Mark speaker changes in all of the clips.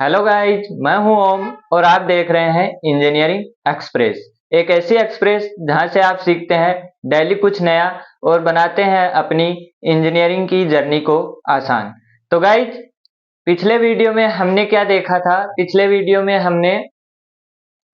Speaker 1: Hello guys, मैं हूं ओम और आप देख रहे हैं इंजीनियरिंग एक्सप्रेस। एक ऐसी एक्सप्रेस जहां से आप सीखते हैं डेली कुछ नया और बनाते हैं अपनी इंजीनियरिंग की जर्नी को आसान। तो गाइज, पिछले वीडियो में हमने क्या देखा था? पिछले वीडियो में हमने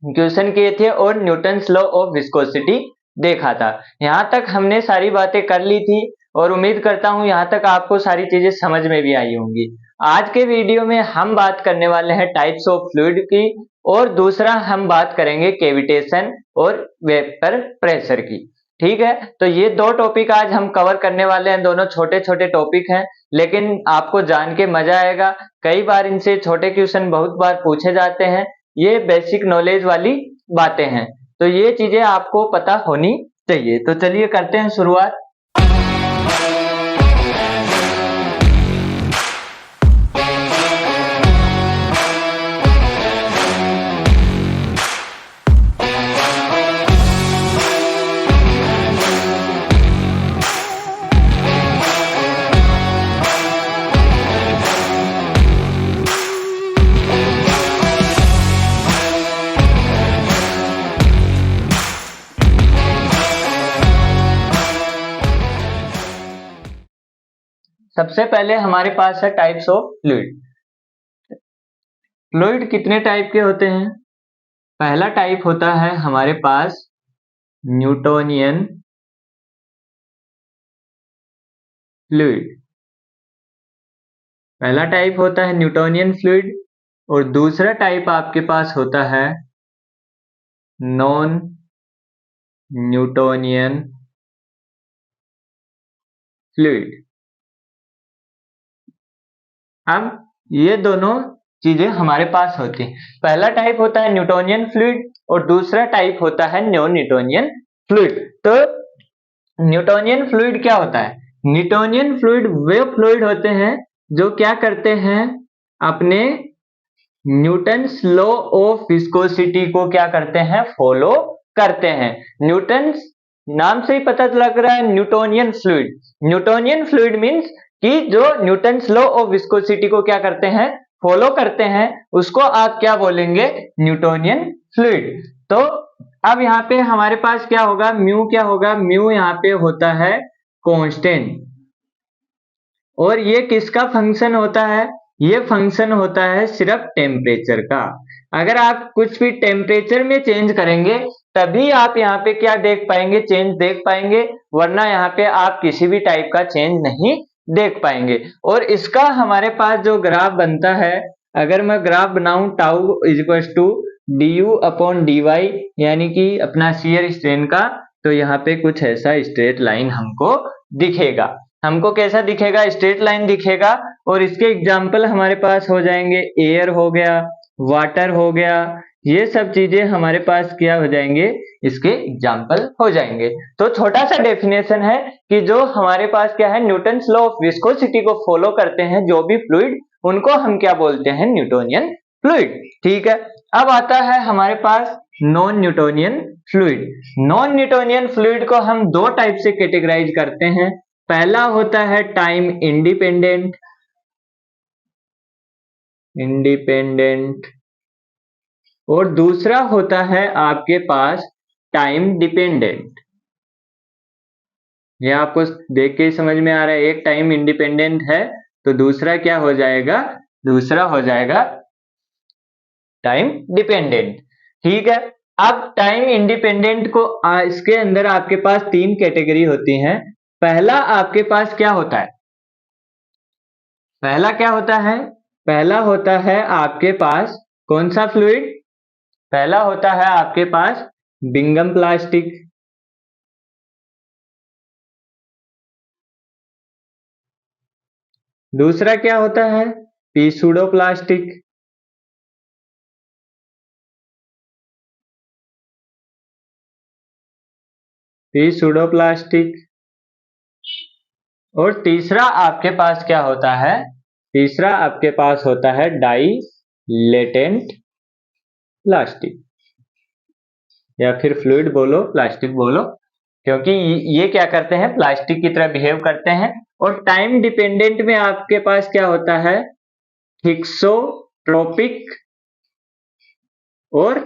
Speaker 1: क्वेश्चन किए थे और न्यूटन्स लॉ ऑफ विस्कोसिटी देखा था। यहाँ तक हमने सारी बातें कर ली थी और उम्मीद करता हूँ यहाँ तक आपको सारी चीजें समझ में भी आई होंगी। आज के वीडियो में हम बात करने वाले हैं टाइप्स ऑफ फ्लूइड की, और दूसरा हम बात करेंगे कैविटेशन और वेपर प्रेशर की। ठीक है, तो ये दो टॉपिक आज हम कवर करने वाले हैं। दोनों छोटे छोटे टॉपिक हैं, लेकिन आपको जान के मजा आएगा। कई बार इनसे छोटे क्वेश्चन बहुत बार पूछे जाते हैं। ये बेसिक नॉलेज वाली बातें हैं, तो ये चीजें आपको पता होनी चाहिए। तो चलिए करते हैं शुरुआत। सबसे पहले हमारे पास है टाइप्स ऑफ फ्लूइड। फ्लूइड कितने टाइप के होते हैं? पहला टाइप होता है हमारे पास न्यूटोनियन फ्लूइड। पहला टाइप होता है न्यूटोनियन फ्लूइड, और दूसरा टाइप आपके पास होता है नॉन न्यूटोनियन फ्लूइड। अब ये दोनों चीजें हमारे पास होती हैं। पहला टाइप होता है न्यूटोनियन फ्लूइड और दूसरा टाइप होता है नॉन न्यूटोनियन फ्लूइड। तो न्यूटोनियन फ्लूइड क्या होता है? न्यूटोनियन फ्लूइड वे फ्लूइड होते हैं जो क्या करते हैं, अपने न्यूटन्स लॉ ऑफ विस्कोसिटी को क्या करते हैं, फॉलो करते हैं। न्यूटन्स नाम से ही पता लग रहा है Newtonian fluid. Newtonian fluid means कि जो न्यूटन्स लॉ ऑफ विस्कोसिटी को क्या करते हैं, फॉलो करते हैं, उसको आप क्या बोलेंगे, न्यूटोनियन फ्लूइड। तो अब यहाँ पे हमारे पास क्या होगा, म्यू क्या होगा, म्यू यहाँ पे होता है कांस्टेंट। और ये किसका फंक्शन होता है? ये फंक्शन होता है सिर्फ टेम्परेचर का। अगर आप कुछ भी टेम्परेचर में चेंज करेंगे तभी आप यहाँ पे क्या देख पाएंगे, चेंज देख पाएंगे, वरना यहाँ पे आप किसी भी टाइप का चेंज नहीं देख पाएंगे। और इसका हमारे पास जो ग्राफ बनता है, अगर मैं ग्राफ बनाऊं tau equals to du upon dy, यानी कि अपना शियर स्ट्रेन का, तो यहाँ पे कुछ ऐसा स्ट्रेट लाइन हमको दिखेगा। हमको कैसा दिखेगा? स्ट्रेट लाइन दिखेगा। और इसके एग्जाम्पल हमारे पास हो जाएंगे, एयर हो गया, वाटर हो गया, ये सब चीजें हमारे पास क्या हो जाएंगे, इसके एग्जाम्पल हो जाएंगे। तो छोटा सा डेफिनेशन है कि जो हमारे पास क्या है, न्यूटन्स लॉ ऑफ विस्कोसिटी को फॉलो करते हैं जो भी फ्लूइड, उनको हम क्या बोलते हैं, न्यूटोनियन फ्लूइड। ठीक है, अब आता है हमारे पास non Newtonian fluid. Non Newtonian fluid को हम दो टाइप से कैटेगराइज करते हैं। पहला होता है टाइम इंडिपेंडेंट और दूसरा होता है आपके पास टाइम डिपेंडेंट। ये आपको देख के ही समझ में आ रहा है, एक टाइम इंडिपेंडेंट है तो दूसरा क्या हो जाएगा, दूसरा हो जाएगा टाइम डिपेंडेंट। ठीक है, अब टाइम इंडिपेंडेंट को इसके अंदर आपके पास तीन कैटेगरी होती हैं। पहला आपके पास क्या होता है, पहला क्या होता है, पहला होता है आपके पास कौन सा फ्लूइड, पहला होता है आपके पास बिंगम प्लास्टिक। दूसरा क्या होता है, P pseudo plastic. P pseudo plastic. और तीसरा आपके पास क्या होता है, तीसरा आपके पास होता है डाई लेटेंट प्लास्टिक, या फिर फ्लूइड बोलो, प्लास्टिक बोलो, क्योंकि ये क्या करते हैं, प्लास्टिक की तरह बिहेव करते हैं। और टाइम डिपेंडेंट में आपके पास क्या होता है, थिक्सो ट्रोपिक और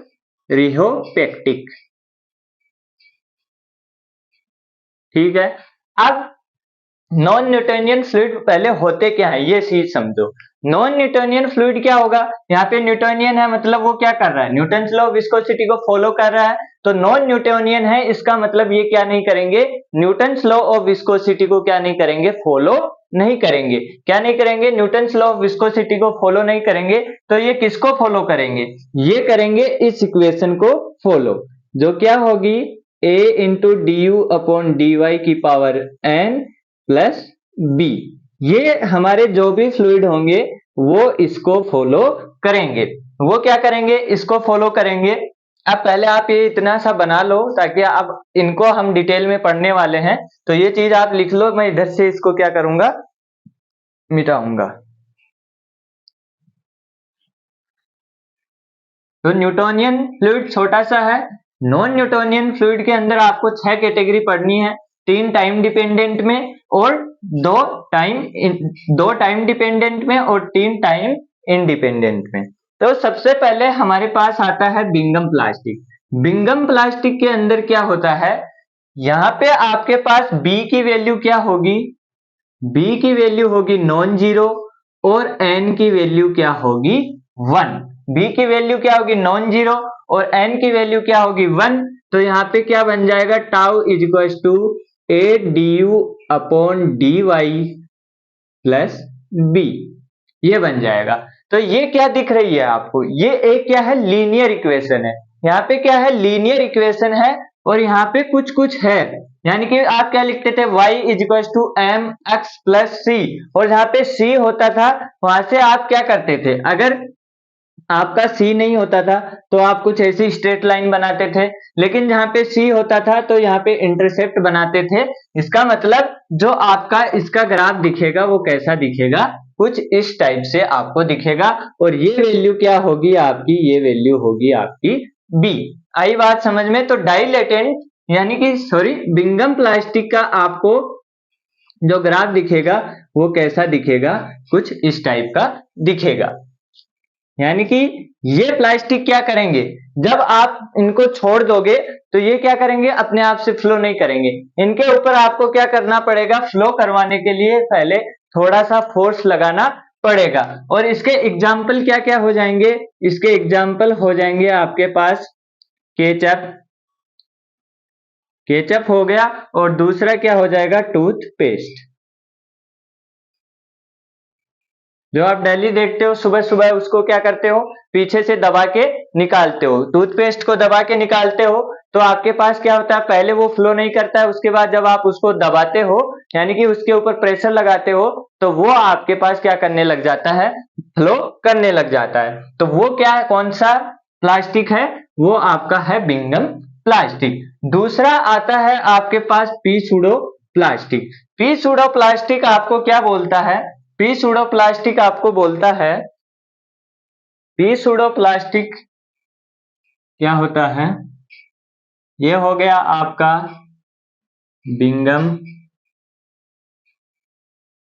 Speaker 1: रिहोपेक्टिक। ठीक है, अब नॉन न्यूटोनियन फ्लूइड पहले होते क्या है ये चीज समझो। नॉन न्यूटोनियन फ्लूइड क्या होगा, यहाँ पे न्यूटोनियन है मतलब वो क्या कर रहा है, न्यूटन्स लॉ ऑफ विस्कोसिटी को फॉलो कर रहा है। तो नॉन न्यूटोनियन है इसका मतलब ये क्या नहीं करेंगे, न्यूटन्स लॉ ऑफ विस्कोसिटी को क्या नहीं करेंगे, फॉलो नहीं करेंगे। क्या नहीं करेंगे, न्यूटन्स लॉ ऑफ विस्कोसिटी को फॉलो नहीं करेंगे। तो ये किसको फॉलो करेंगे, ये करेंगे इस इक्वेशन को फॉलो, जो क्या होगी a into D U upon D Y की पावर n प्लस बी। ये हमारे जो भी फ्लूइड होंगे वो इसको फॉलो करेंगे। वो क्या करेंगे, इसको फॉलो करेंगे। अब पहले आप ये इतना सा बना लो ताकि अब इनको हम डिटेल में पढ़ने वाले हैं, तो ये चीज आप लिख लो, मैं इधर से इसको क्या करूंगा, मिटाऊंगा। तो न्यूटोनियन फ्लूइड छोटा सा है। नॉन न्यूटोनियन फ्लूइड के अंदर आपको 6 कैटेगरी पढ़नी है, 3 टाइम डिपेंडेंट में और 2 टाइम डिपेंडेंट में और 3 टाइम इंडिपेंडेंट में। तो सबसे पहले हमारे पास आता है बिंगम प्लास्टिक। बिंगम प्लास्टिक के अंदर क्या होता है, यहाँ पे आपके पास B की वैल्यू क्या होगी, B की वैल्यू होगी नॉन जीरो और N की वैल्यू क्या होगी 1। B की वैल्यू क्या होगी नॉन जीरो और N की वैल्यू क्या होगी 1। तो यहाँ पे क्या बन जाएगा, tau is equal to A D U upon D Y plus B, ये बन जाएगा। तो ये क्या दिख रही है आपको, ये एक क्या है, लीनियर इक्वेशन है। यहाँ पे क्या है, लीनियर इक्वेशन है और यहाँ पे कुछ कुछ है, यानी कि आप क्या लिखते थे, y is equal to M X plus C, और जहाँ पे c होता था वहां से आप क्या करते थे, अगर आपका C नहीं होता था तो आप कुछ ऐसी स्ट्रेट लाइन बनाते थे, लेकिन जहाँ पे C होता था तो यहाँ पे इंटरसेप्ट बनाते थे। इसका मतलब जो आपका इसका ग्राफ दिखेगा वो कैसा दिखेगा, कुछ इस टाइप से आपको दिखेगा। और ये वैल्यू क्या होगी आपकी, ये वैल्यू होगी आपकी B। आई बात समझ में। तो डाइलेटेंट यानी कि सॉरी बिंगम प्लास्टिक का आपको जो ग्राफ दिखेगा वो कैसा दिखेगा, कुछ इस टाइप का दिखेगा। यानी कि ये प्लास्टिक क्या करेंगे, जब आप इनको छोड़ दोगे तो ये क्या करेंगे, अपने आप से फ्लो नहीं करेंगे। इनके ऊपर आपको क्या करना पड़ेगा, फ्लो करवाने के लिए पहले थोड़ा सा फोर्स लगाना पड़ेगा। और इसके एग्जाम्पल क्या क्या हो जाएंगे, इसके एग्जाम्पल हो जाएंगे आपके पास केचप, केचप हो गया, और दूसरा क्या हो जाएगा, टूथपेस्ट। जो आप डेली देखते हो सुबह सुबह, उसको क्या करते हो, पीछे से दबा के निकालते हो। टूथपेस्ट को दबा के निकालते हो तो आपके पास क्या होता है, पहले वो फ्लो नहीं करता है, उसके बाद जब आप उसको दबाते हो यानी कि उसके ऊपर प्रेशर लगाते हो तो वो आपके पास क्या करने लग जाता है, फ्लो करने लग जाता है। तो वो क्या है, कौन सा प्लास्टिक है, वो आपका है बिंगम प्लास्टिक। दूसरा आता है आपके पास P pseudo plastic. P pseudo plastic आपको क्या बोलता है, पी सूडो प्लास्टिक आपको बोलता है, पी सूडो प्लास्टिक क्या होता है, ये हो गया आपका बिंगम,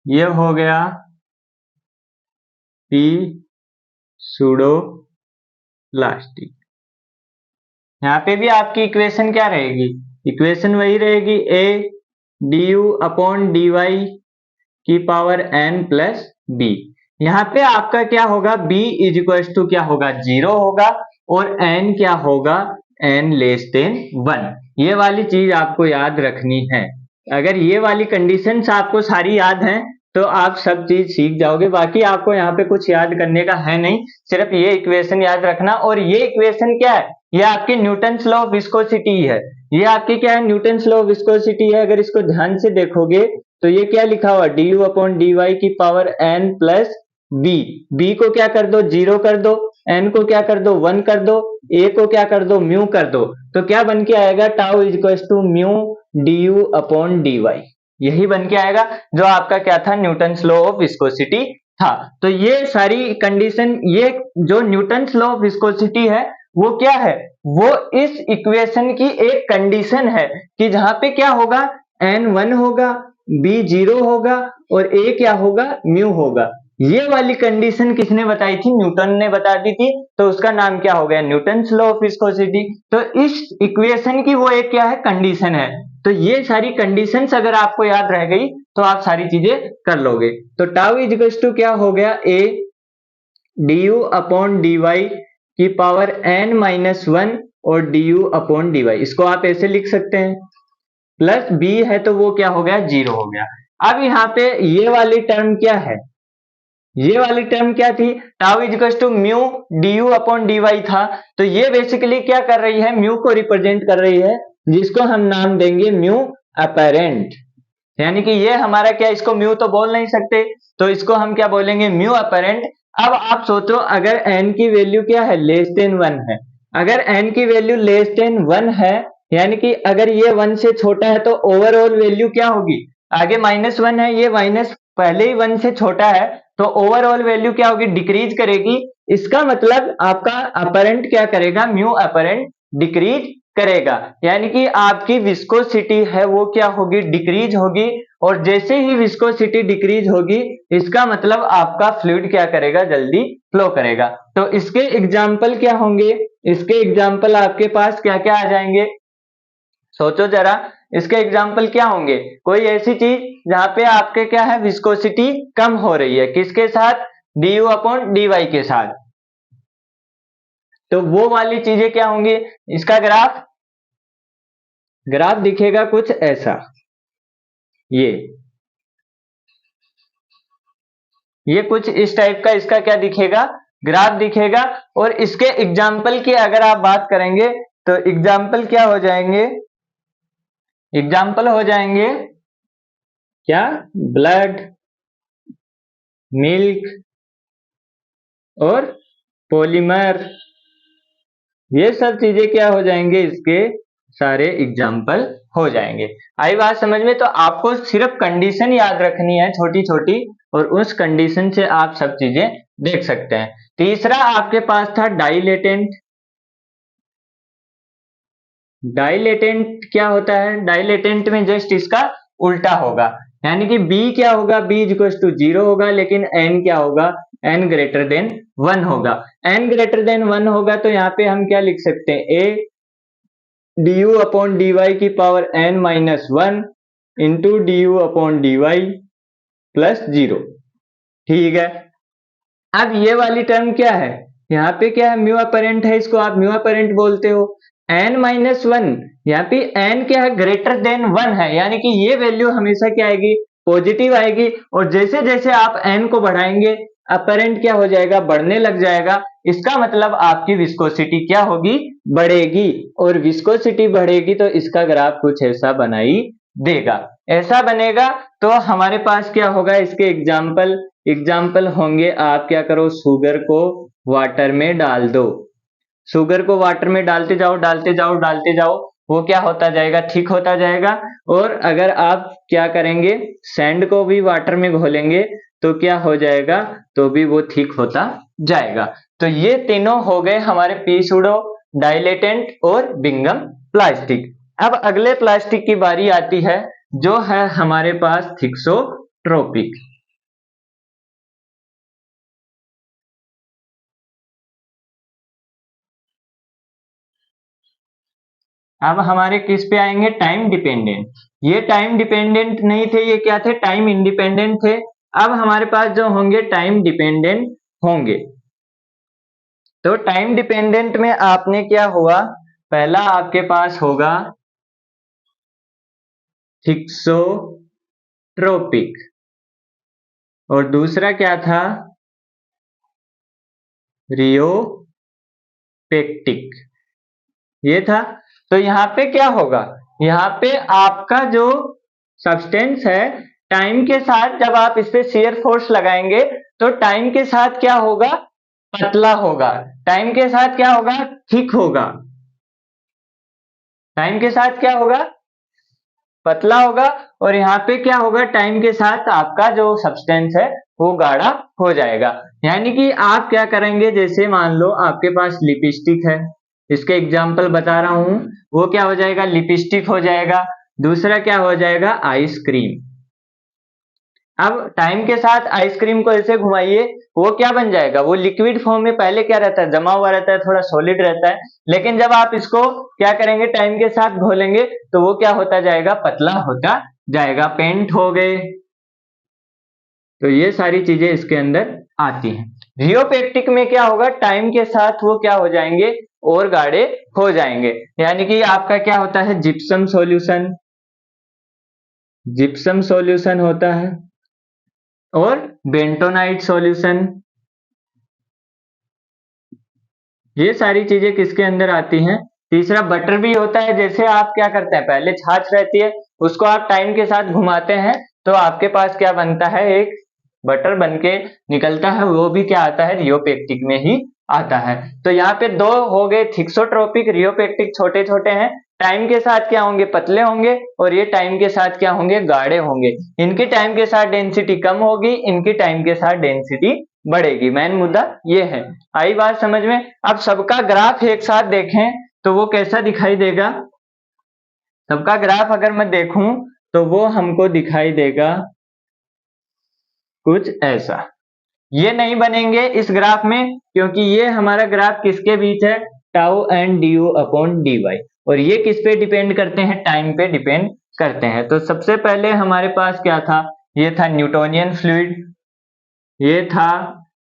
Speaker 1: ये हो गया पी सूडो प्लास्टिक। यहाँ पे भी आपकी इक्वेशन क्या रहेगी, इक्वेशन वही रहेगी, A D U upon D Y की पावर n प्लस बी। यहाँ पे आपका क्या होगा, b इज इक्वल टू क्या होगा, 0 होगा, और n क्या होगा, n लेस देन 1। ये वाली चीज आपको याद रखनी है। अगर ये वाली कंडीशंस आपको सारी याद हैं तो आप सब चीज सीख जाओगे। बाकी आपको यहाँ पे कुछ याद करने का है नहीं, सिर्फ ये इक्वेशन याद रखना। और ये इक्वेशन क्या है, ये आपके न्यूटन्स लॉ ऑफ विस्कोसिटी है। ये आपकी क्या है, न्यूटन्स लॉ ऑफ विस्कोसिटी है। अगर इसको ध्यान से देखोगे तो ये क्या लिखा हुआ, D U upon D Y की power n plus B. B को क्या कर दो, 0 कर दो, n को क्या कर दो, 1 कर दो, a को क्या कर दो, म्यू कर दो। तो क्या बन के आएगा, tau is equal to mu D U upon D Y. यही बन के आएगा जो आपका क्या था, न्यूटन्स लॉ ऑफ विस्कोसिटी था। तो ये सारी कंडीशन, ये जो न्यूटन्स लॉ ऑफ विस्कोसिटी है वो क्या है, वो इस इक्वेशन की एक कंडीशन है कि जहां पे क्या होगा, n 1 होगा, b 0 होगा और a क्या होगा, म्यू होगा। ये वाली कंडीशन किसने बताई थी? न्यूटन ने बता दी थी, तो उसका नाम क्या हो गया? Newton's law of viscosity. तो इस इक्वेशन की वो एक क्या है? कंडीशन है। तो ये सारी कंडीशंस अगर आपको याद रह गई तो आप सारी चीजें कर लोगे। तो टाउ इज इक्वल्स टू क्या हो गया? ए du अपॉन dy की पावर n-1 और du अपॉन dy, इसको आप ऐसे लिख सकते हैं। प्लस b है तो वो क्या हो गया? 0 हो गया। अब यहाँ पे ये वाली टर्म क्या है? ये वाली टर्म क्या थी? Tau is equal to mu du upon dy था। तो ये बेसिकली क्या कर रही है? म्यू को रिप्रेजेंट कर रही है, जिसको हम नाम देंगे म्यू अपरेंट। यानी कि ये हमारा क्या, इसको म्यू तो बोल नहीं सकते, तो इसको हम क्या बोलेंगे? Mu apparent. अब आप सोचो, अगर n की वैल्यू क्या है? लेस देन 1 है। अगर n की वैल्यू लेस देन 1 है, यानी कि अगर ये 1 से छोटा है तो ओवरऑल वैल्यू क्या होगी? आगे -1 है, ये माइनस पहले ही 1 से छोटा है, तो ओवरऑल वैल्यू क्या होगी? डिक्रीज करेगी। इसका मतलब आपका अपरेंट क्या करेगा? म्यू अपरेंट डिक्रीज करेगा। यानी कि आपकी विस्कोसिटी है वो क्या होगी? डिक्रीज होगी। और जैसे ही विस्कोसिटी डिक्रीज होगी, इसका मतलब आपका फ्लूइड क्या करेगा? जल्दी फ्लो करेगा। तो इसके एग्जाम्पल क्या होंगे? इसके एग्जाम्पल आपके पास क्या क्या आ जाएंगे? सोचो जरा, इसके एग्जाम्पल क्या होंगे? कोई ऐसी चीज जहां पे आपके क्या है? विस्कोसिटी कम हो रही है, किसके साथ? du अपॉन dy के साथ। तो वो वाली चीजें क्या होंगी? इसका ग्राफ दिखेगा कुछ ऐसा, ये कुछ इस टाइप का इसका क्या दिखेगा? ग्राफ दिखेगा। और इसके एग्जाम्पल की अगर आप बात करेंगे तो एग्जाम्पल क्या हो जाएंगे? एग्जाम्पल हो जाएंगे क्या? ब्लड, मिल्क और पॉलीमर, ये सब चीजें क्या हो जाएंगे? इसके सारे एग्जाम्पल हो जाएंगे। आई बात समझ में? तो आपको सिर्फ कंडीशन याद रखनी है छोटी छोटी, और उस कंडीशन से आप सब चीजें देख सकते हैं। तीसरा आपके पास था डाइलेटेंट। डाइलेटेंट क्या होता है? डाइलेटेंट में जस्ट इसका उल्टा होगा, यानी कि B क्या होगा? B इक्वल टू 0 होगा, लेकिन N क्या होगा? N ग्रेटर देन 1 होगा। N ग्रेटर देन 1 होगा तो यहाँ पे हम क्या लिख सकते हैं? A du अपॉन dy की power n-1 into du upon dy plus 0। ठीक है। अब ये वाली टर्म क्या है? यहाँ पे क्या है? म्यू अपरेंट है, इसको आप म्यू अपरेंट बोलते हो। n-1, यहाँ पे n क्या है? ग्रेटर देन 1 है, यानी कि ये वैल्यू हमेशा क्या आएगी? पॉजिटिव आएगी। और जैसे जैसे आप n को बढ़ाएंगे, अपरेंट क्या हो जाएगा? बढ़ने लग जाएगा। इसका मतलब आपकी विस्कोसिटी क्या होगी? बढ़ेगी। और विस्कोसिटी बढ़ेगी तो इसका ग्राफ कुछ ऐसा बनाई देगा। ऐसा बनेगा तो हमारे पास क्या होगा? इसके एग्जाम्पल होंगे, आप क्या करो? शुगर को वाटर में डाल दो। शुगर को वाटर में डालते जाओ, डालते जाओ, डालते जाओ, वो क्या होता जाएगा? ठीक होता जाएगा। और अगर आप क्या करेंगे? सैंड को भी वाटर में घोलेंगे तो क्या हो जाएगा? तो भी वो ठीक होता जाएगा। तो ये तीनों हो गए हमारे पी सूडो, डाइलेटेंट और बिंगम प्लास्टिक। अब अगले प्लास्टिक की बारी आती है, जो है हमारे पास थिक्सोट्रोपिक। अब हमारे किस पे आएंगे? Time dependent. ये टाइम डिपेंडेंट नहीं थे, ये क्या थे? टाइम इंडिपेंडेंट थे। अब हमारे पास जो होंगे टाइम डिपेंडेंट होंगे। तो टाइम डिपेंडेंट में आपने क्या हुआ? पहला आपके पास होगा थिक्सोट्रोपिक, और दूसरा क्या था? रियोपेक्टिक, ये था। तो यहाँ पे क्या होगा? यहाँ पे आपका जो सब्सटेंस है, टाइम के साथ जब आप इस पे शियर फोर्स लगाएंगे तो टाइम के साथ क्या होगा? पतला होगा। टाइम के साथ क्या होगा? थिक होगा। टाइम के साथ क्या होगा? पतला होगा। और यहाँ पे क्या होगा? टाइम के साथ आपका जो सब्सटेंस है वो गाढ़ा हो जाएगा। यानी कि आप क्या करेंगे? जैसे मान लो आपके पास लिपस्टिक है, इसके एग्जाम्पल बता रहा हूं, वो क्या हो जाएगा? लिपस्टिक हो जाएगा। दूसरा क्या हो जाएगा? आइसक्रीम। अब टाइम के साथ आइसक्रीम को ऐसे घुमाइए, वो क्या बन जाएगा, वो लिक्विड फॉर्म में पहले क्या रहता है, जमा हुआ रहता है, थोड़ा सॉलिड रहता है, लेकिन जब आप इसको क्या करेंगे, टाइम के साथ घोलेंगे तो वो क्या होता जाएगा, पतला होता जाएगा, पेंट हो गए। तो ये सारी चीजें इसके अंदर आती हैं। रियोपेक्टिक में क्या होगा, टाइम के साथ वो क्या हो जाएंगे, और गाढ़े हो जाएंगे, यानी कि आपका क्या होता है, जिप्सम सॉल्यूशन, जिप्सम सॉल्यूशन होता है, और बेंटोनाइट सॉल्यूशन। ये सारी चीजें किसके अंदर आती हैं। तीसरा बटर भी होता है, जैसे आप क्या करते हैं, पहले छाछ रहती है, उसको आप टाइम के साथ घुमाते हैं तो आपके पास क्या बनता है, एक बटर बनके निकलता है, वो भी क्या आता है, रियोपेक्टिक में ही आता है। तो यहाँ पे दो हो गए, थिक्सोट्रोपिक, रियोपेक्टिक छोटे छोटे हैं, टाइम के साथ क्या होंगे, पतले होंगे, और ये टाइम के साथ क्या होंगे, गाढ़े होंगे। इनकी टाइम के साथ डेंसिटी कम होगी, इनकी टाइम के साथ डेंसिटी बढ़ेगी। मेन मुद्दा ये है, आई बात समझ में। अब सबका ग्राफ एक साथ देखें तो वो कैसा दिखाई देगा, सबका ग्राफ अगर मैं देखूं तो वो हमको दिखाई देगा कुछ ऐसा। ये नहीं बनेंगे इस ग्राफ में, क्योंकि ये हमारा ग्राफ किसके बीच है, tau and D U upon D Y, और ये किस पे डिपेंड करते हैं, टाइम पे डिपेंड करते हैं। तो सबसे पहले हमारे पास क्या था, ये था न्यूटोनियन फ्लूइड, ये था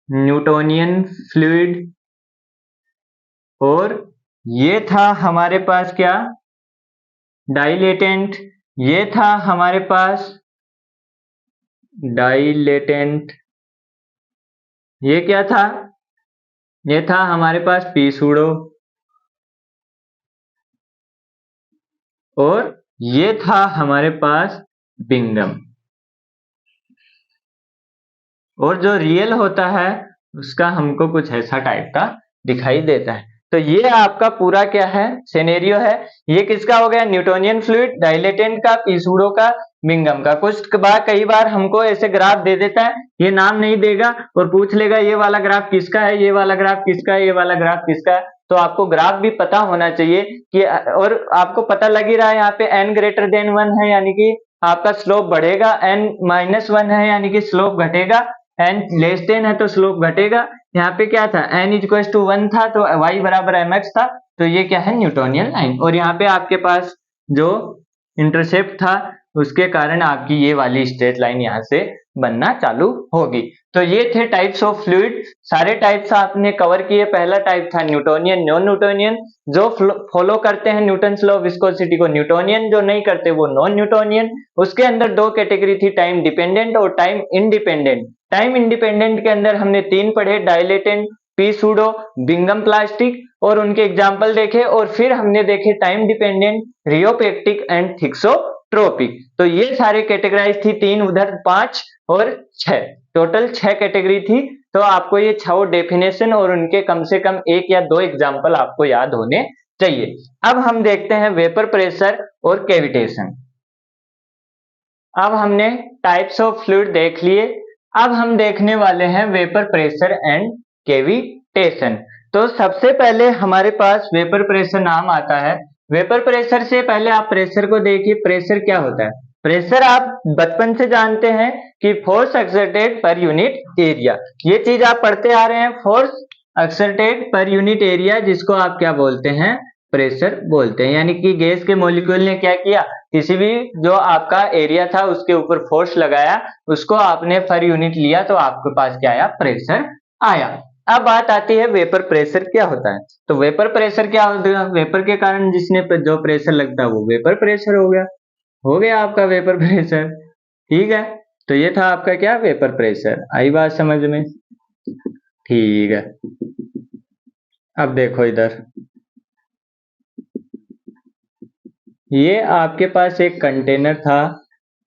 Speaker 1: न्यूटोनियन फ्लूइड, और ये था हमारे पास क्या, डाइलेटेंट, ये था हमारे पास डाइलेटेंट, ये क्या था, ये था हमारे पास पी सूडो, और ये था हमारे पास बिंगम। और जो रियल होता है उसका हमको कुछ ऐसा टाइप का दिखाई देता है। तो ये आपका पूरा क्या है, सिनेरियो है। ये किसका हो गया, न्यूटोनियन फ्लूइड, डाइलेटेंट का, पी सूडो का, बिंगम का। कुछ बार कई बार हमको ऐसे ग्राफ दे देता है, ये नाम नहीं देगा और पूछ लेगा ये वाला ग्राफ किसका है, ये वाला ग्राफ किसका है, ये वाला ग्राफ किसका है। तो आपको ग्राफ भी पता होना चाहिए कि, और आपको पता लग ही रहा है यहाँ पे n ग्रेटर देन 1 है, यानी कि आपका स्लोप बढ़ेगा, n माइनस 1 है यानी कि स्लोप घटेगा, n लेस देन है तो स्लोप घटेगा। यहाँ पे क्या था, n इक्वल टू 1 था तो y बराबर mx था, तो ये क्या है, न्यूटोनियन लाइन। और यहाँ पे आपके पास जो इंटरसेप्ट था उसके कारण आपकी ये वाली स्ट्रेट लाइन यहाँ से बनना चालू होगी। तो ये थे टाइप्स ऑफ फ्लूइड, सारे टाइप्स आपने कवर किए। पहला टाइप था न्यूटोनियन, नॉन न्यूटोनियन, जो फॉलो करते हैं न्यूटन्स लॉ ऑफ विस्कोसिटी को न्यूटोनियन, जो नहीं करते वो नॉन न्यूटोनियन। उसके अंदर दो कैटेगरी थी, टाइम डिपेंडेंट और टाइम इंडिपेंडेंट। टाइम इंडिपेंडेंट के अंदर हमने तीन पढ़े, dilatant, P pseudo, Bingham plastic, और उनके एग्जाम्पल देखे। और फिर हमने देखे time dependent, rheopectic and thixotropic. तो ये सारे कैटेगराइज थी, तीन उधर, 5 और 6, टोटल 6 कैटेगरी थी। तो आपको ये 6 डेफिनेशन और उनके कम से कम 1 या 2 एग्जाम्पल आपको याद होने चाहिए। अब हम देखते हैं वेपर प्रेशर और कैविटेशन। अब हमने टाइप्स ऑफ फ्लूइड देख लिए, अब हम देखने वाले हैं वेपर प्रेशर एंड कैविटेशन। तो सबसे पहले हमारे पास वेपर प्रेशर नाम आता है। वेपर प्रेशर से पहले आप प्रेशर को देखिए, प्रेशर क्या होता है। प्रेशर आप बचपन से जानते हैं कि force exerted per unit area, ये चीज आप पढ़ते आ रहे हैं, force exerted per unit area, जिसको आप क्या बोलते हैं, प्रेशर बोलते हैं। यानी कि गैस के मॉलिक्यूल ने क्या किया, किसी भी जो आपका एरिया था उसके ऊपर फोर्स लगाया, उसको आपने पर यूनिट लिया तो आपके पास क्या आया, प्रेशर आया। अब बात आती है वेपर प्रेशर क्या होता है। तो वेपर प्रेशर क्या होता है, वेपर के कारण जिसने जो प्रेशर लगता है वो वेपर प्रेशर हो गया आपका वेपर प्रेशर। ठीक है, तो ये था आपका क्या, वेपर प्रेशर। आई बात समझ में, ठीक है। अब देखो इधर, ये आपके पास एक कंटेनर था,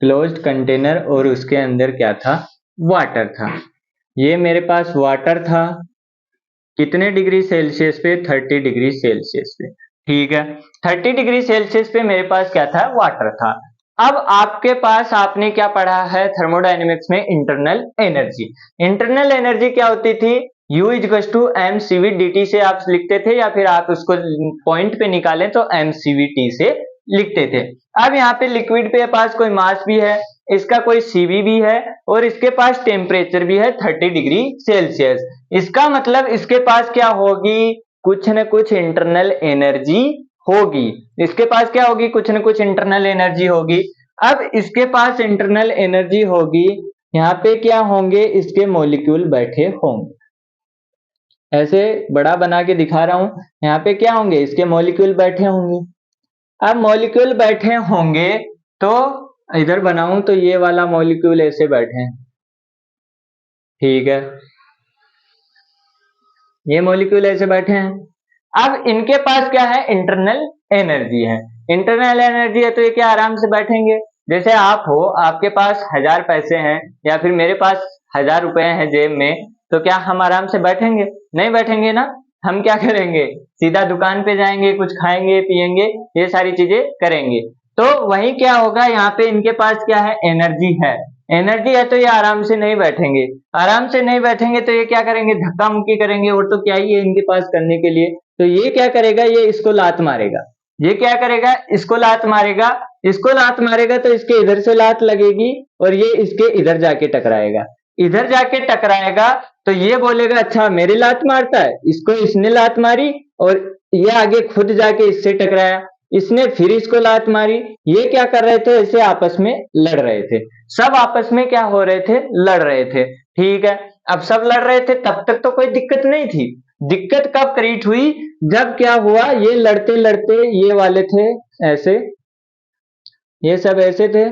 Speaker 1: क्लोज्ड कंटेनर, और उसके अंदर क्या था, वाटर था। ये मेरे पास वाटर था, कितने डिग्री सेल्सियस पे, 30 डिग्री सेल्सियस पे। ठीक है, 30 डिग्री सेल्सियस पे मेरे पास क्या था, वाटर था। अब आपके पास आपने क्या पढ़ा है थर्मोडायनेमिक्स में, इंटरनल एनर्जी। इंटरनल एनर्जी क्या होती थी, U इक्वल टू mCv/dt से आप लिखते थे, या फिर आप उसको पॉइंट पे निकालें तो mCv/t से लिखते थे। अब यहाँ पे लिक्विड पे पास कोई मास भी है, इसका कोई CV भी है और इसके पास टेम्परेचर भी है 30 डिग्री सेल्सियस। इसका मतलब इसके पास क्या होगी, कुछ न कुछ इंटरनल एनर्जी होगी। इसके पास क्या होगी, कुछ न कुछ इंटरनल एनर्जी होगी। अब इसके पास इंटरनल एनर्जी होगी, यहाँ पे क्या होंगे, इसके मॉलिक्यूल बैठे होंगे। ऐसे बड़ा बना के दिखा रहा हूं, यहाँ पे क्या होंगे, इसके मॉलिक्यूल बैठे होंगे। अब मॉलिक्यूल बैठे होंगे तो इधर बनाऊं तो ये वाला मॉलिक्यूल ऐसे बैठे हैं, ठीक है, ये मॉलिक्यूल ऐसे बैठे हैं। अब इनके पास क्या है, इंटरनल एनर्जी है। इंटरनल एनर्जी है तो ये क्या आराम से बैठेंगे। जैसे आप हो, आपके पास 1000 पैसे हैं या फिर मेरे पास 1000 रुपए हैं जेब में, तो क्या हम आराम से बैठेंगे, नहीं बैठेंगे ना। हम क्या करेंगे, सीधा दुकान पे जाएंगे, कुछ खाएंगे पिएंगे, ये सारी चीजें करेंगे। तो वही क्या होगा, यहाँ पे इनके पास क्या है, एनर्जी है। एनर्जी है तो ये आराम से नहीं बैठेंगे। आराम से नहीं बैठेंगे तो ये क्या करेंगे, धक्का मुक्की करेंगे, और तो क्या ही है इनके पास करने के लिए। तो ये क्या करेगा, ये इसको लात मारेगा। ये क्या करेगा, इसको लात मारेगा। इसको लात मारेगा तो इसके इधर से लात लगेगी और ये इसके इधर जाके टकराएगा। इधर जाके टकराएगा तो ये बोलेगा अच्छा मेरी लात मारता है, इसको इसने लात मारी और ये आगे खुद जाके इससे टकराया, इसने फिर इसको लात मारी। ये क्या कर रहे थे, ऐसे आपस में लड़ रहे थे। सब आपस में क्या हो रहे थे, लड़ रहे थे, ठीक है। अब सब लड़ रहे थे, तब तक तो कोई दिक्कत नहीं थी। दिक्कत कब क्रिएट हुई, जब क्या हुआ, ये लड़ते लड़ते, ये वाले थे ऐसे, ये सब ऐसे थे,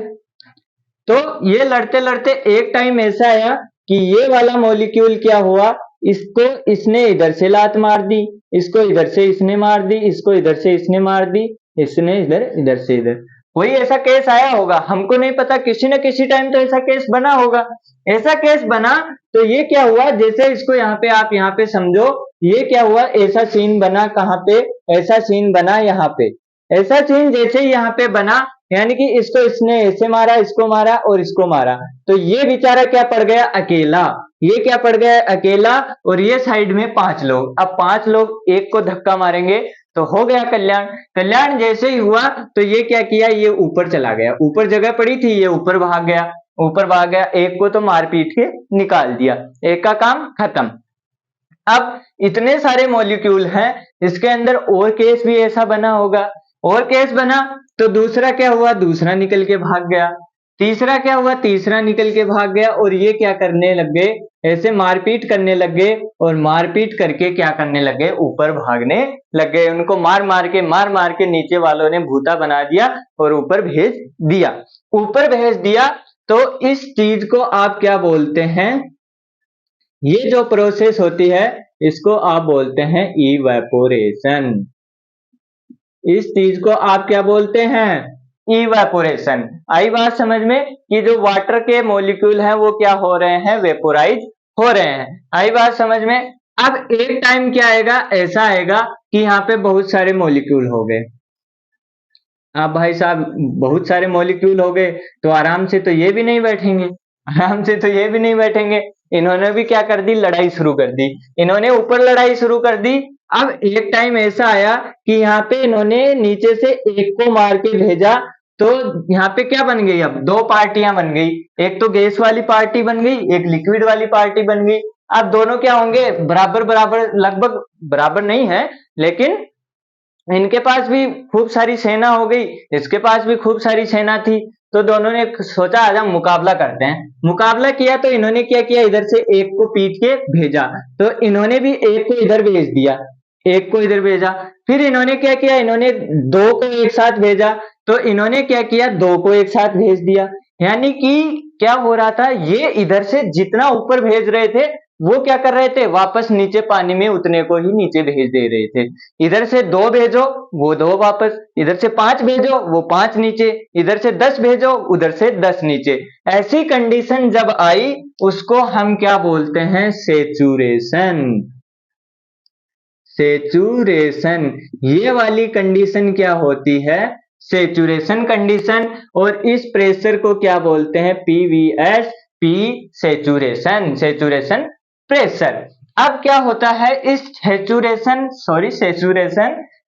Speaker 1: तो ये लड़ते लड़ते एक टाइम ऐसा आया कि ये वाला मॉलिक्यूल क्या हुआ, इसको इसने इधर से लात मार दी, इसको इधर से इसने मार दी, इसको इधर से इसने मार दी, इसने इधर, इधर से इधर। कोई ऐसा केस आया होगा, हमको नहीं पता, किसी न किसी टाइम तो ऐसा केस बना होगा। ऐसा केस बना तो ये क्या हुआ, जैसे इसको यहाँ पे आप यहाँ पे समझो, ये क्या हुआ, ऐसा सीन बना, कहाँ पे, ऐसा सीन बना यहाँ पे। ऐसा सीन जैसे यहाँ पे बना, यानी कि इसको इसने ऐसे मारा, इसको मारा और इसको मारा, तो ये बेचारा क्या पड़ गया, अकेला। ये क्या पड़ गया, अकेला। और ये साइड में 5 लोग। अब 5 लोग एक को धक्का मारेंगे तो हो गया कल्याण। कल्याण जैसे ही हुआ तो ये क्या किया, ये ऊपर चला गया, ऊपर जगह पड़ी थी, ये ऊपर भाग गया, ऊपर भाग गया। एक को तो मार पीट के निकाल दिया, एक का काम खत्म। अब इतने सारे मॉलिक्यूल हैं, इसके अंदर और केस भी ऐसा बना होगा। और केस बना तो दूसरा क्या हुआ, दूसरा निकल के भाग गया। तीसरा क्या हुआ, तीसरा निकल के भाग गया। और ये क्या करने लग गए, ऐसे मारपीट करने लग गए, और मारपीट करके क्या करने लग गए, ऊपर भागने लग गए। उनको मार मार के नीचे वालों ने भूता बना दिया और ऊपर भेज दिया। ऊपर भेज दिया तो इस चीज को आप क्या बोलते हैं, ये जो प्रोसेस होती है इसको आप बोलते हैं इवेपोरेशन। इस चीज को आप क्या बोलते हैं, इवेपोरेशन। आई बात समझ में कि जो वाटर के मॉलिक्यूल हैं वो क्या हो रहे हैं, वेपोराइज हो रहे हैं। आई बात समझ में। अब एक टाइम क्या आएगा, ऐसा आएगा कि यहाँ पे बहुत सारे मॉलिक्यूल हो गए। अब भाई साहब बहुत सारे मॉलिक्यूल हो गए तो आराम से तो ये भी नहीं बैठेंगे, आराम से तो ये भी नहीं बैठेंगे। इन्होंने भी क्या कर दी, लड़ाई शुरू कर दी। इन्होंने ऊपर लड़ाई शुरू कर दी। अब एक टाइम ऐसा आया कि यहाँ पे इन्होंने नीचे से एक को मार के भेजा, तो यहाँ पे क्या बन गई, अब 2 पार्टियां बन गई। एक तो गैस वाली पार्टी बन गई, एक लिक्विड वाली पार्टी बन गई। अब दोनों क्या होंगे, बराबर बराबर, लगभग बराबर नहीं है, लेकिन इनके पास भी खूब सारी सेना हो गई, इसके पास भी खूब सारी सेना थी। तो दोनों ने सोचा आज हम मुकाबला करते हैं। मुकाबला किया तो इन्होंने क्या किया, इधर से एक को पीट के भेजा, तो इन्होंने भी एक को इधर भेज दिया, एक को इधर भेजा। फिर इन्होंने क्या किया, इन्होंने 2 को एक साथ भेजा, तो इन्होंने क्या किया, 2 को एक साथ भेज दिया। यानी कि क्या हो रहा था, ये इधर से जितना ऊपर भेज रहे थे वो क्या कर रहे थे, वापस नीचे पानी में उतने को ही नीचे भेज दे रहे थे। इधर से 2 भेजो, वो 2 वापस, इधर से 5 भेजो, वो 5 नीचे, इधर से 10 भेजो, उधर से 10 नीचे। ऐसी कंडीशन जब आई उसको हम क्या बोलते हैं, सेचुरेशन। सेचुरेशन, ये वाली कंडीशन क्या होती है, सेचुरेशन कंडीशन। और इस प्रेशर को क्या बोलते हैं, PVS, P saturation, saturation pressure. अब क्या होता है, इस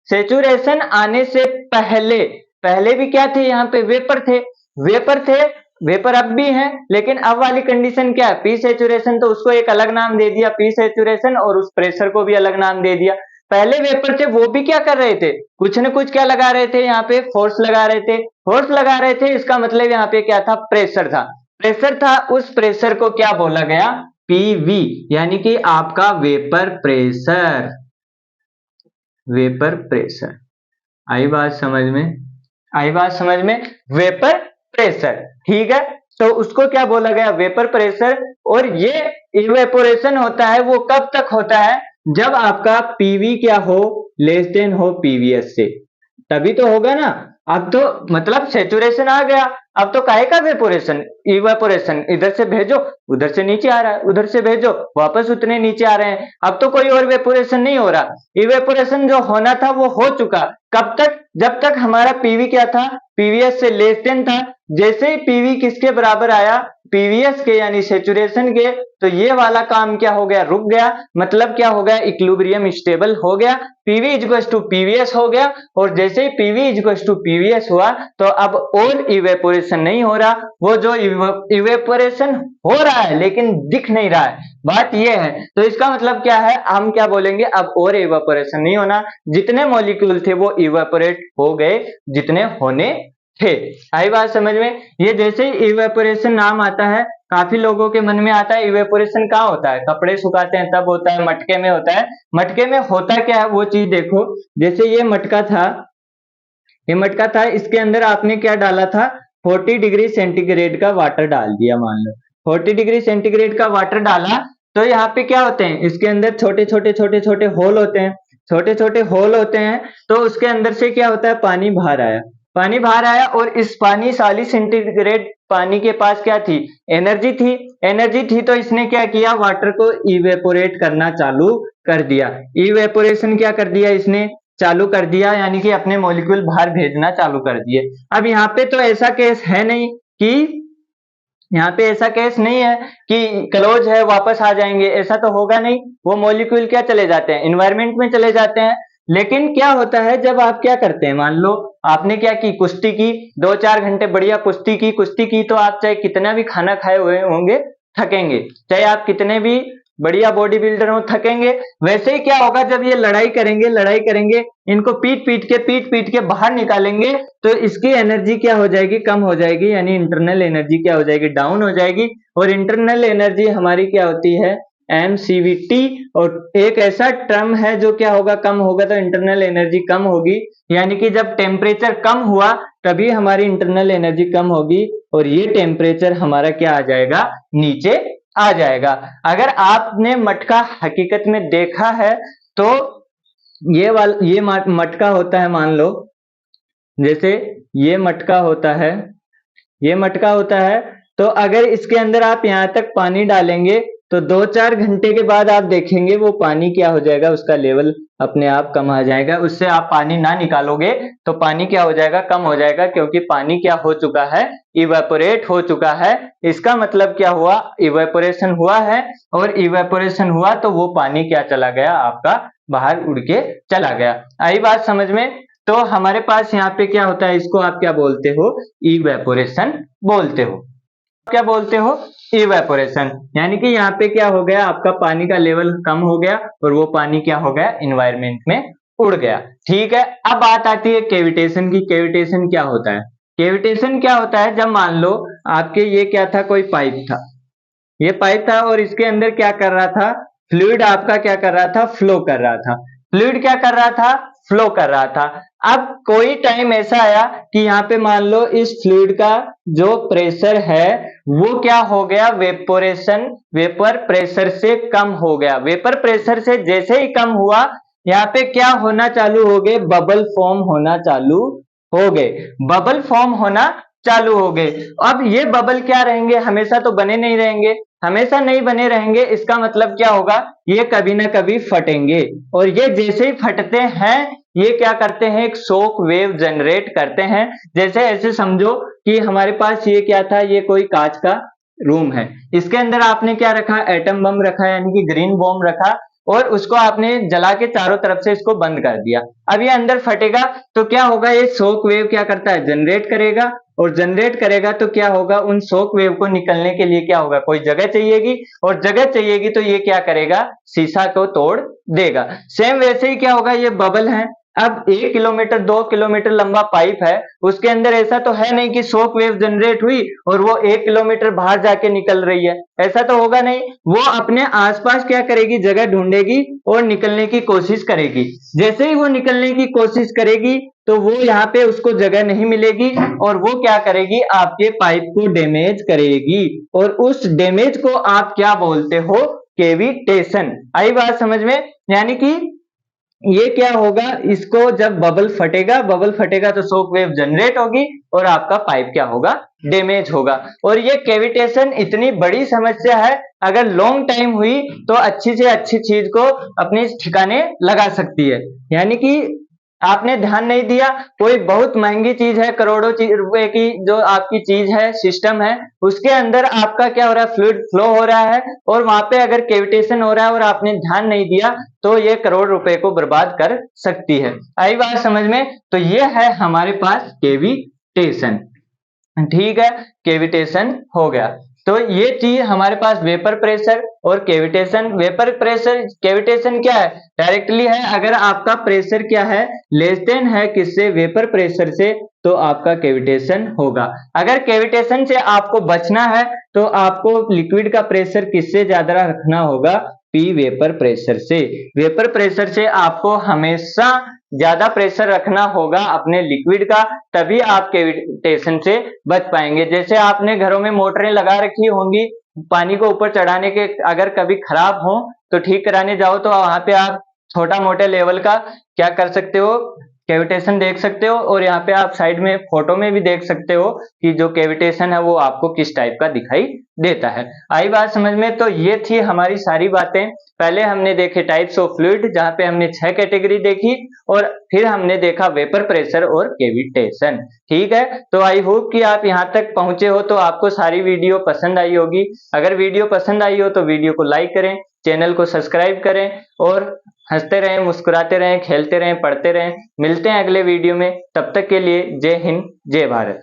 Speaker 1: सेचुरेशन आने से पहले भी क्या थे, यहाँ पे वेपर थे, वेपर थे। वेपर अब भी है, लेकिन अब वाली कंडीशन क्या है, पी सेचुरेशन, तो उसको एक अलग नाम दे दिया पी सेचुरेशन, और उस प्रेशर को भी अलग नाम दे दिया। पहले वेपर थे वो भी क्या कर रहे थे, कुछ न कुछ क्या लगा रहे थे, यहाँ पे फोर्स लगा रहे थे, फोर्स लगा रहे थे, इसका मतलब यहाँ पे क्या था, प्रेशर था, प्रेशर था, उस प्रेशर को क्या बोला गया, पीवी, यानी कि आपका वेपर प्रेशर, वेपर प्रेशर। आई बात समझ में, आई बात समझ में, वेपर प्रेशर, ठीक है। तो उसको क्या बोला गया, वेपर प्रेशर। और ये इवेपोरेशन होता है वो कब तक होता है, जब आपका पीवी क्या हो, लेस देन हो पीवीएस से, तभी तो होगा ना। अब तो मतलब सेचुरेशन आ गया, अब तो काहे का वेपोरेशन, इवेपोरेशन, इधर से भेजो उधर से नीचे आ रहा है, उधर से भेजो वापस उतने नीचे आ रहे हैं, अब तो कोई और वेपोरेशन नहीं हो रहा। इवेपोरेशन जो होना था वो हो चुका, कब तक, जब तक हमारा पीवी क्या था, पीवीएस से लेस देन था। जैसे ही पीवी किसके बराबर आया, पीवीएस के यानी सेचुरेशन के, तो ये वाला काम क्या हो गया, रुक गया, मतलब क्या हो गया, इक्विलिब्रियम स्टेबल हो गया, पीवी इक्वल्स टू पीवीएस हो गया। और जैसे ही पीवी इक्वल्स टू पीवीएस हुआ तो अब और इवेपोरेशन नहीं हो रहा, वो जो इवेपोरेशन हो रहा है लेकिन दिख नहीं रहा है, बात ये है। तो इसका मतलब क्या है, हम क्या बोलेंगे, अब और इवेपोरेशन नहीं होना, जितने मॉलिक्यूल थे वो इवेपोरेट हो गए जितने होने थे। आई बात समझ में। ये जैसे ही इवेपोरेशन नाम आता है, काफी लोगों के मन में आता है इवेपोरेशन कहाँ होता है, कपड़े सुखाते हैं तब होता है, मटके में होता है। मटके में होता क्या है वो चीज देखो, जैसे ये मटका था, ये मटका था, इसके अंदर आपने क्या डाला था, 40 डिग्री सेंटीग्रेड का वाटर डाल दिया, मान लो 40 डिग्री सेंटीग्रेड का वाटर डाला, तो यहाँ पे क्या होते हैं, इसके अंदर छोटे छोटे छोटे छोटे होल होते हैं, छोटे छोटे होल होते हैं, तो उसके अंदर से क्या होता है, पानी बाहर आया, पानी बाहर आया, और इस पानी 40 सेंटीग्रेड पानी के पास क्या थी, एनर्जी थी, एनर्जी थी, तो इसने क्या किया, वाटर को इवेपोरेट करना चालू कर दिया, इवेपोरेशन क्या कर दिया इसने, चालू कर दिया, यानी कि अपने मॉलिक्यूल बाहर भेजना चालू कर दिए। अब यहाँ पे तो ऐसा केस है नहीं कि, यहाँ पे ऐसा केस नहीं है कि क्लोज है वापस आ जाएंगे, ऐसा तो होगा नहीं, वो मॉलिक्यूल क्या चले जाते हैं, एनवायरमेंट में चले जाते हैं। लेकिन क्या होता है जब आप क्या करते हैं, मान लो आपने क्या की, कुश्ती की, 2-4 घंटे बढ़िया कुश्ती की, कुश्ती की तो आप चाहे कितना भी खाना खाए हुए होंगे थकेंगे, चाहे आप कितने भी बढ़िया बॉडी बिल्डर हो थकेंगे। वैसे ही क्या होगा, जब ये लड़ाई करेंगे, लड़ाई करेंगे, इनको पीट पीट के बाहर निकालेंगे, तो इसकी एनर्जी क्या हो जाएगी, कम हो जाएगी, यानी इंटरनल एनर्जी क्या हो जाएगी, डाउन हो जाएगी। और इंटरनल एनर्जी हमारी क्या होती है, MCVT। और एक ऐसा टर्म है जो क्या होगा, कम होगा तो इंटरनल एनर्जी कम होगी, यानी कि जब टेम्परेचर कम हुआ तभी हमारी इंटरनल एनर्जी कम होगी, और ये टेम्परेचर हमारा क्या आ जाएगा, नीचे आ जाएगा। अगर आपने मटका हकीकत में देखा है तो ये मटका होता है, मान लो जैसे ये मटका होता है, ये मटका होता है, तो अगर इसके अंदर आप यहां तक पानी डालेंगे तो 2-4 घंटे के बाद आप देखेंगे वो पानी क्या हो जाएगा, उसका लेवल अपने आप कम आ जाएगा, उससे आप पानी ना निकालोगे तो पानी क्या हो जाएगा, कम हो जाएगा, क्योंकि पानी क्या हो चुका है, इवेपोरेट हो चुका है। इसका मतलब क्या हुआ, इवेपोरेशन हुआ है, और इवेपोरेशन हुआ तो वो पानी क्या चला गया, आपका बाहर उड़ के चला गया। आई बात समझ में। तो हमारे पास यहाँ पे क्या होता है, इसको आप क्या बोलते हो, इवेपोरेशन बोलते हो, क्या बोलते हो, इवेपोरेशन। यानी कि यहाँ पे क्या हो गया, आपका पानी का लेवल कम हो गया, और वो पानी क्या हो गया, एनवायरमेंट में उड़ गया, ठीक है। अब बात आती है कैविटेशन की। कैविटेशन क्या होता है, कैविटेशन क्या होता है, जब मान लो आपके ये क्या था, कोई पाइप था, ये पाइप था, और इसके अंदर क्या कर रहा था, फ्लूइड आपका क्या कर रहा था, फ्लो कर रहा था, फ्लूइड क्या कर रहा था, फ्लो कर रहा था। अब कोई टाइम ऐसा आया कि यहाँ पे मान लो इस फ्लूइड का जो प्रेशर है वो क्या हो गया, वेपोरेशन, वेपर प्रेशर से कम हो गया, वेपर प्रेशर से जैसे ही कम हुआ, यहाँ पे क्या होना चालू हो गए, बबल फॉर्म होना चालू हो गए, बबल फॉर्म होना चालू हो गए। अब ये बबल क्या रहेंगे, हमेशा तो बने नहीं रहेंगे, हमेशा नहीं बने रहेंगे, इसका मतलब क्या होगा, ये कभी ना कभी फटेंगे, और ये जैसे ही फटते हैं ये क्या करते हैं, एक शॉक वेव जनरेट करते हैं। जैसे ऐसे समझो कि हमारे पास ये क्या था, ये कोई कांच का रूम है, इसके अंदर आपने क्या रखा, एटम बम रखा, यानी कि ग्रीन बॉम्ब रखा, और उसको आपने जला के चारों तरफ से इसको बंद कर दिया। अब ये अंदर फटेगा तो क्या होगा, ये शॉक वेव क्या करता है, जनरेट करेगा, और जनरेट करेगा तो क्या होगा, उन शॉक वेव को निकलने के लिए क्या होगा, कोई जगह चाहिएगी, और जगह चाहिएगी तो ये क्या करेगा, शीशा को तोड़ देगा। सेम वैसे ही क्या होगा, ये बबल है, अब 1 किलोमीटर 2 किलोमीटर लंबा पाइप है, उसके अंदर ऐसा तो है नहीं कि शॉक वेव जनरेट हुई और वो 1 किलोमीटर बाहर जाके निकल रही है, ऐसा तो होगा नहीं। वो अपने आसपास क्या करेगी, जगह ढूंढेगी और निकलने की कोशिश करेगी। जैसे ही वो निकलने की कोशिश करेगी तो वो यहाँ पे उसको जगह नहीं मिलेगी और वो क्या करेगी, आपके पाइप को डैमेज करेगी, और उस डैमेज को आप क्या बोलते हो, केविटेशन। आई बात समझ में? यानी कि ये क्या होगा, इसको जब बबल फटेगा तो शॉक वेव जनरेट होगी और आपका पाइप क्या होगा, डैमेज होगा। और ये कैविटेशन इतनी बड़ी समस्या है, अगर लॉन्ग टाइम हुई तो अच्छी से अच्छी चीज को अपने ठिकाने लगा सकती है। यानी कि आपने ध्यान नहीं दिया, कोई बहुत महंगी चीज है, करोड़ों रुपए की जो आपकी चीज है, सिस्टम है, उसके अंदर आपका क्या हो रहा है, फ्लूइड फ्लो हो रहा है, और वहां पे अगर कैविटेशन हो रहा है और आपने ध्यान नहीं दिया तो ये करोड़ रुपए को बर्बाद कर सकती है। आई बात समझ में? तो ये है हमारे पास कैविटेशन। ठीक है, कैविटेशन हो गया। तो ये चीज हमारे पास वेपर प्रेशर और कैविटेशन। वेपर प्रेशर, कैविटेशन क्या है, डायरेक्टली है, अगर आपका प्रेशर क्या है, लेस देन है किससे, वेपर प्रेशर से, तो आपका कैविटेशन होगा। अगर कैविटेशन से आपको बचना है तो आपको लिक्विड का प्रेशर किससे ज्यादा रखना होगा, पी वेपर प्रेशर से। वेपर प्रेशर से आपको हमेशा ज्यादा प्रेशर रखना होगा अपने लिक्विड का, तभी आप कैविटेशन से बच पाएंगे। जैसे आपने घरों में मोटरें लगा रखी होंगी, पानी को ऊपर चढ़ाने के, अगर कभी खराब हो तो ठीक कराने जाओ तो वहां पे आप छोटा मोटे लेवल का क्या कर सकते हो, कैविटेशन देख सकते हो, और यहाँ पे आप साइड में फोटो में भी देख सकते हो कि जो कैविटेशन है वो आपको किस टाइप का दिखाई देता है। आई बात समझ में? तो ये थी हमारी सारी बातें। पहले हमने देखे टाइप्स ऑफ फ्लूइड, जहां पे हमने 6 कैटेगरी देखी, और फिर हमने देखा वेपर प्रेशर और कैविटेशन। ठीक है, तो आई होप कि आप यहाँ तक पहुंचे हो तो आपको सारी वीडियो पसंद आई होगी। अगर वीडियो पसंद आई हो तो वीडियो को लाइक करें, चैनल को सब्सक्राइब करें, और हंसते रहें, मुस्कुराते रहें, खेलते रहें, पढ़ते रहें। मिलते हैं अगले वीडियो में, तब तक के लिए जय हिंद, जय भारत।